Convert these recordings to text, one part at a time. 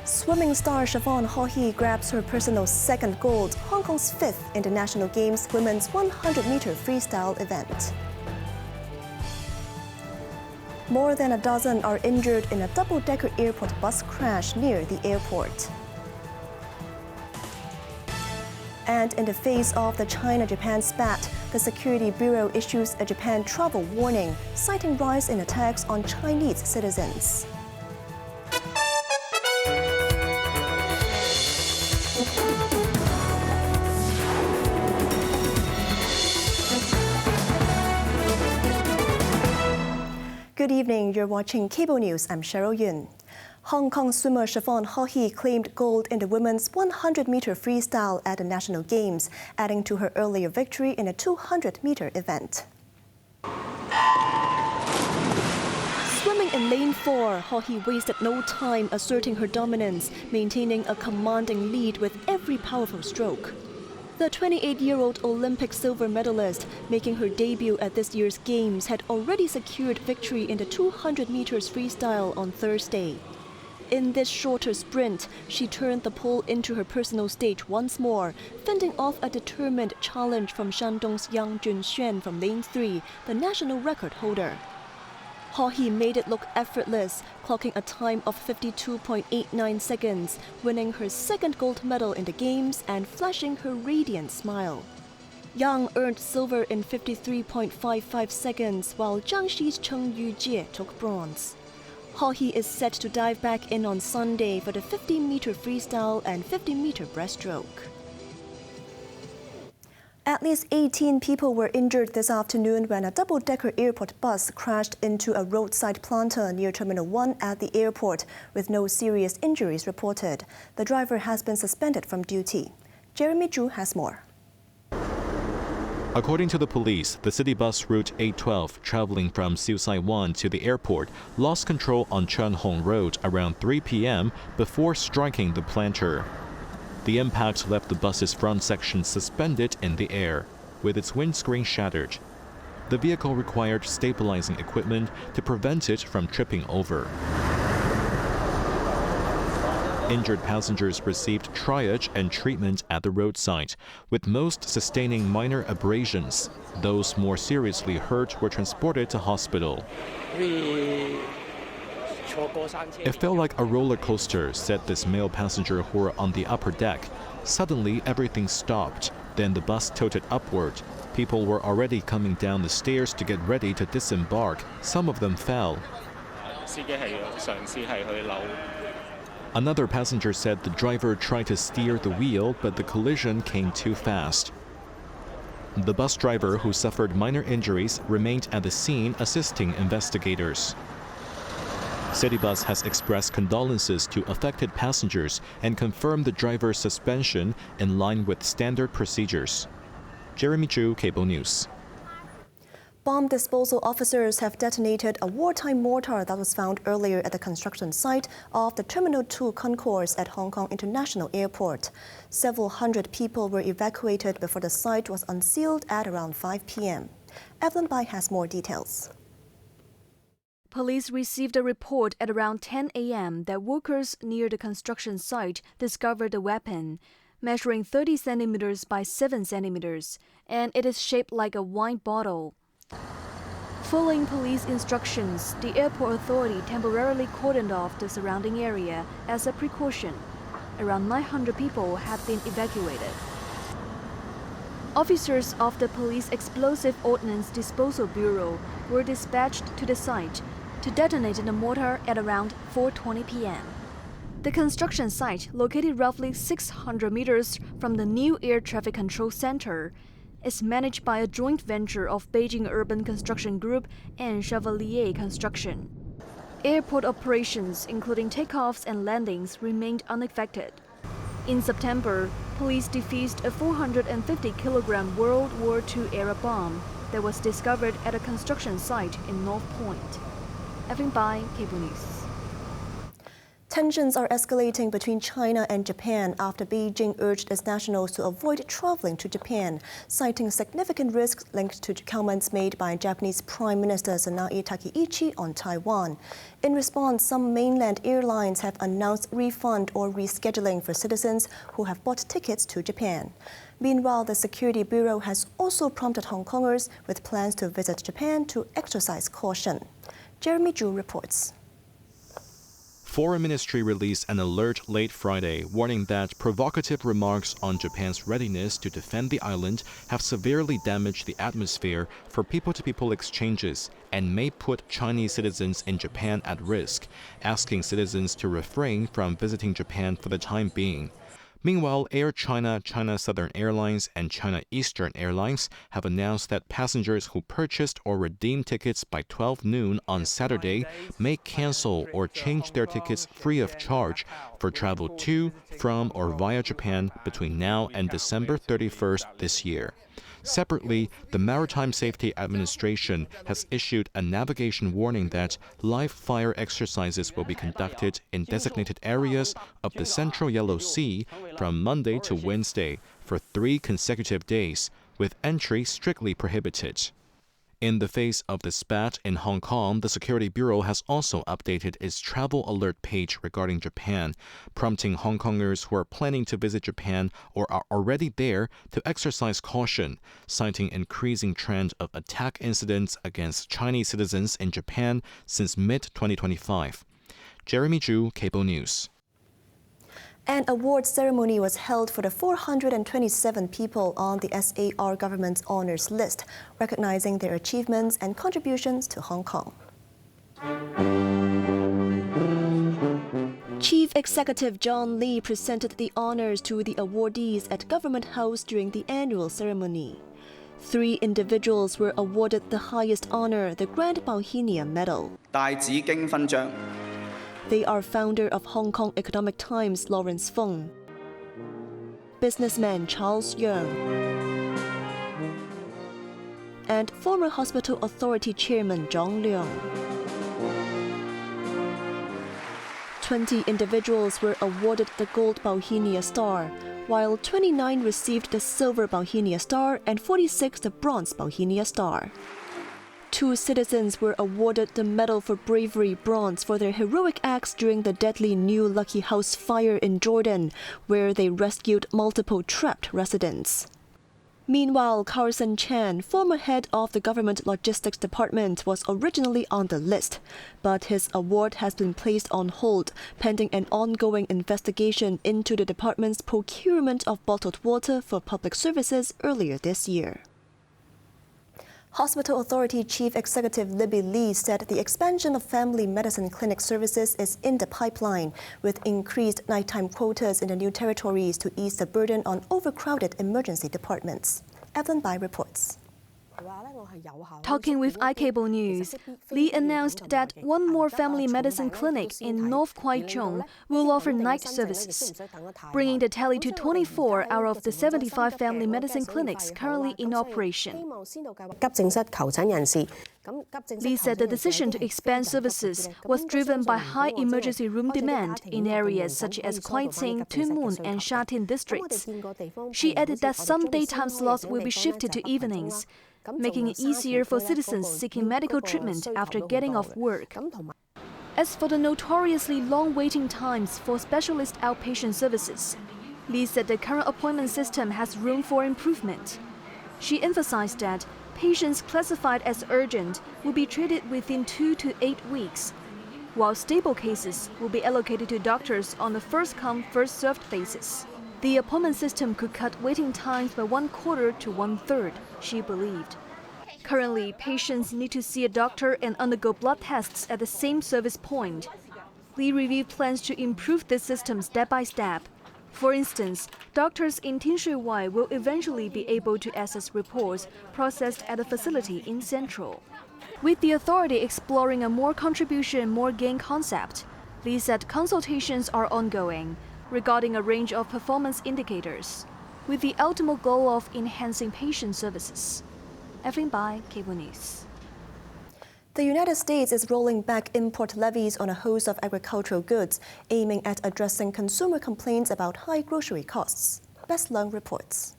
Swimming star Siobhan Haughey grabs her personal second gold, Hong Kong's fifth International Games women's 100-meter freestyle event. More than a dozen are injured in a double-decker airport bus crash near the airport. And in the face of the China-Japan spat, the Security Bureau issues a Japan travel warning, citing rise in attacks on Chinese citizens. Good evening, you're watching Cable News. I'm Cheryl Yun. Hong Kong swimmer Siobhan Haughey claimed gold in the women's 100-meter freestyle at the National Games, adding to her earlier victory in a 200-meter event. Swimming in lane 4, Haughey wasted no time asserting her dominance, maintaining a commanding lead with every powerful stroke. The 28-year-old Olympic silver medalist, making her debut at this year's Games, had already secured victory in the 200 meters freestyle on Thursday. In this shorter sprint, she turned the pole into her personal stage once more, fending off a determined challenge from Shandong's Yang Junxuan from lane 3, the national record holder. Haughey made it look effortless, clocking a time of 52.89 seconds, winning her second gold medal in the Games and flashing her radiant smile. Yang earned silver in 53.55 seconds, while Jiangxi's Cheng Yujie took bronze. Haughey is set to dive back in on Sunday for the 50-meter freestyle and 50-meter breaststroke. At least 18 people were injured this afternoon when a double-decker airport bus crashed into a roadside planter near Terminal 1 at the airport, with no serious injuries reported. The driver has been suspended from duty. Jeremy Zhu has more. According to the police, the city bus route 812 traveling from Siu Sai Wan to the airport lost control on Chun Hong Road around 3 p.m. before striking the planter. The impact left the bus's front section suspended in the air, with its windscreen shattered. The vehicle required stabilizing equipment to prevent it from tripping over. Injured passengers received triage and treatment at the roadside, with most sustaining minor abrasions. Those more seriously hurt were transported to hospital. It felt like a roller coaster, said this male passenger who were on the upper deck. Suddenly, everything stopped. Then the bus tilted upward. People were already coming down the stairs to get ready to disembark. Some of them fell. Another passenger said the driver tried to steer the wheel, but the collision came too fast. The bus driver, who suffered minor injuries, remained at the scene assisting investigators. Citybus has expressed condolences to affected passengers and confirmed the driver's suspension in line with standard procedures. Jeremy Zhu, Cable News. Bomb disposal officers have detonated a wartime mortar that was found earlier at the construction site of the Terminal 2 concourse at Hong Kong International Airport. Several hundred people were evacuated before the site was unsealed at around 5 p.m. Evelyn Bai has more details. Police received a report at around 10 a.m. that workers near the construction site discovered a weapon, measuring 30 centimeters by 7 centimeters, and it is shaped like a wine bottle. Following police instructions, the airport authority temporarily cordoned off the surrounding area as a precaution. Around 900 people have been evacuated. Officers of the Police Explosive Ordnance Disposal Bureau were dispatched to the site to detonate the mortar at around 4:20 p.m. The construction site, located roughly 600 meters from the new Air Traffic Control Center, is managed by a joint venture of Beijing Urban Construction Group and Chevalier Construction. Airport operations, including takeoffs and landings, remained unaffected. In September, police defused a 450-kilogram World War II era bomb that was discovered at a construction site in North Point. Evelyn Bai, Cable News. Tensions are escalating between China and Japan after Beijing urged its nationals to avoid traveling to Japan, citing significant risks linked to comments made by Japanese Prime Minister Sanae Takaichi on Taiwan. In response, some mainland airlines have announced refund or rescheduling for citizens who have bought tickets to Japan. Meanwhile, the Security Bureau has also prompted Hong Kongers with plans to visit Japan to exercise caution. Jeremy Zhu reports. Foreign Ministry released an alert late Friday warning that provocative remarks on Japan's readiness to defend the island have severely damaged the atmosphere for people-to-people exchanges and may put Chinese citizens in Japan at risk, asking citizens to refrain from visiting Japan for the time being. Meanwhile, Air China, China Southern Airlines, and China Eastern Airlines have announced that passengers who purchased or redeemed tickets by 12 noon on Saturday may cancel or change their tickets free of charge for travel to, from, or via Japan between now and December 31st this year. Separately, the Maritime Safety Administration has issued a navigation warning that live fire exercises will be conducted in designated areas of the Central Yellow Sea from Monday to Wednesday for 3 consecutive days, with entry strictly prohibited. In the face of the spat in Hong Kong, the Security Bureau has also updated its travel alert page regarding Japan, prompting Hong Kongers who are planning to visit Japan or are already there to exercise caution, citing increasing trend of attack incidents against Chinese citizens in Japan since mid-2025. Jeremy Zhu, Cable News. An award ceremony was held for the 427 people on the SAR government's honors list, recognizing their achievements and contributions to Hong Kong. Chief Executive John Lee presented the honors to the awardees at Government House during the annual ceremony. 3 individuals were awarded the highest honor, the Grand Bauhinia Medal. They are founder of Hong Kong Economic Times, Lawrence Fung, businessman Charles Yeung, and former Hospital Authority Chairman Zhang Leong. 20 individuals were awarded the Gold Bauhinia Star, while 29 received the Silver Bauhinia Star and 46 the Bronze Bauhinia Star. 2 citizens were awarded the Medal for Bravery Bronze for their heroic acts during the deadly New Lucky House fire in Jordan, where they rescued multiple trapped residents. Meanwhile, Carson Chan, former head of the Government Logistics Department, was originally on the list, but his award has been placed on hold pending an ongoing investigation into the department's procurement of bottled water for public services earlier this year. Hospital Authority Chief Executive Libby Lee said the expansion of family medicine clinic services is in the pipeline, with increased nighttime quotas in the new territories to ease the burden on overcrowded emergency departments. Evelyn Bai reports. Talking with iCable News, Lee announced that 1 more family medicine clinic in North Kwai Chung will offer night services, bringing the tally to 24 out of the 75 family medicine clinics currently in operation. Lee said the decision to expand services was driven by high emergency room demand in areas such as Kwai Tsing, Tuen Mun, and Sha Tin districts. She added that some daytime slots will be shifted to evenings, making it easier for citizens seeking medical treatment after getting off work. As for the notoriously long waiting times for specialist outpatient services, Lee said the current appointment system has room for improvement. She emphasized that patients classified as urgent will be treated within 2 to 8 weeks, while stable cases will be allocated to doctors on a first-come, first-served basis. The appointment system could cut waiting times by 1/4 to 1/3, she believed. Currently, patients need to see a doctor and undergo blood tests at the same service point. Lee reviewed plans to improve this system step by step. For instance, doctors in Tin Shui Wai will eventually be able to access reports processed at a facility in Central. With the authority exploring a more contribution, more gain concept, Lee said consultations are ongoing regarding a range of performance indicators, with the ultimate goal of enhancing patient services. Evelyn Bai, Cable News. The United States is rolling back import levies on a host of agricultural goods, aiming at addressing consumer complaints about high grocery costs. Bess Leung reports.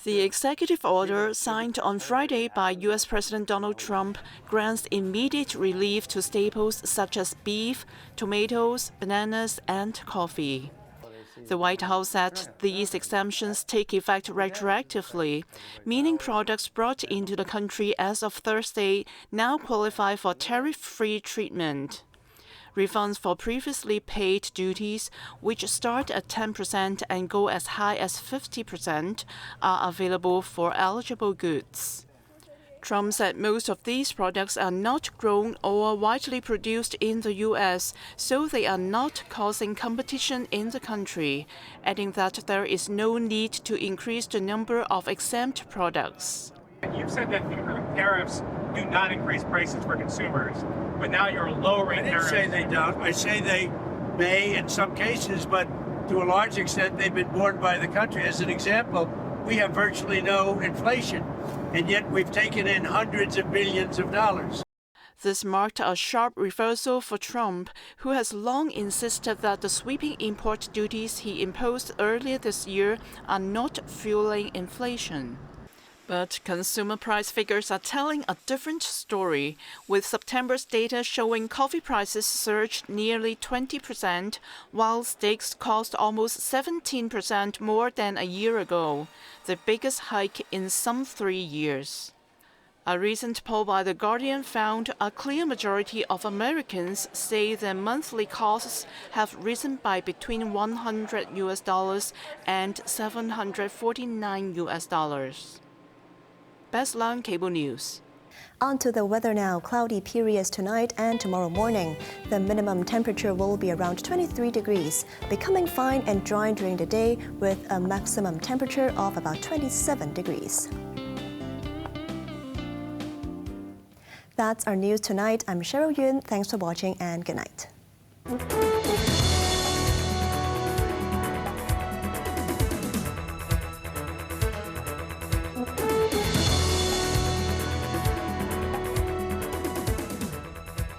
The executive order signed on Friday by U.S. President Donald Trump grants immediate relief to staples such as beef, tomatoes, bananas, and coffee. The White House said these exemptions take effect retroactively, meaning products brought into the country as of Thursday now qualify for tariff-free treatment. Refunds for previously paid duties, which start at 10% and go as high as 50%, are available for eligible goods. Trump said most of these products are not grown or widely produced in the U.S., so they are not causing competition in the country, adding that there is no need to increase the number of exempt products. You've said that tariffs do not increase prices for consumers, but now you're lowering tariffs. I didn't say they don't. I say they may in some cases, but to a large extent they've been borne by the country. As an example, we have virtually no inflation, and yet we've taken in hundreds of billions of dollars. This marked a sharp reversal for Trump, who has long insisted that the sweeping import duties he imposed earlier this year are not fueling inflation. But consumer price figures are telling a different story, with September's data showing coffee prices surged nearly 20%, while steaks cost almost 17% more than a year ago, the biggest hike in some 3 years. A recent poll by The Guardian found a clear majority of Americans say their monthly costs have risen by between $100 and $749. Bess Leung, Cable News. On to the weather now. Cloudy periods tonight and tomorrow morning. The minimum temperature will be around 23 degrees, becoming fine and dry during the day with a maximum temperature of about 27 degrees. That's our news tonight. I'm Cheryl Yun. Thanks for watching and good night.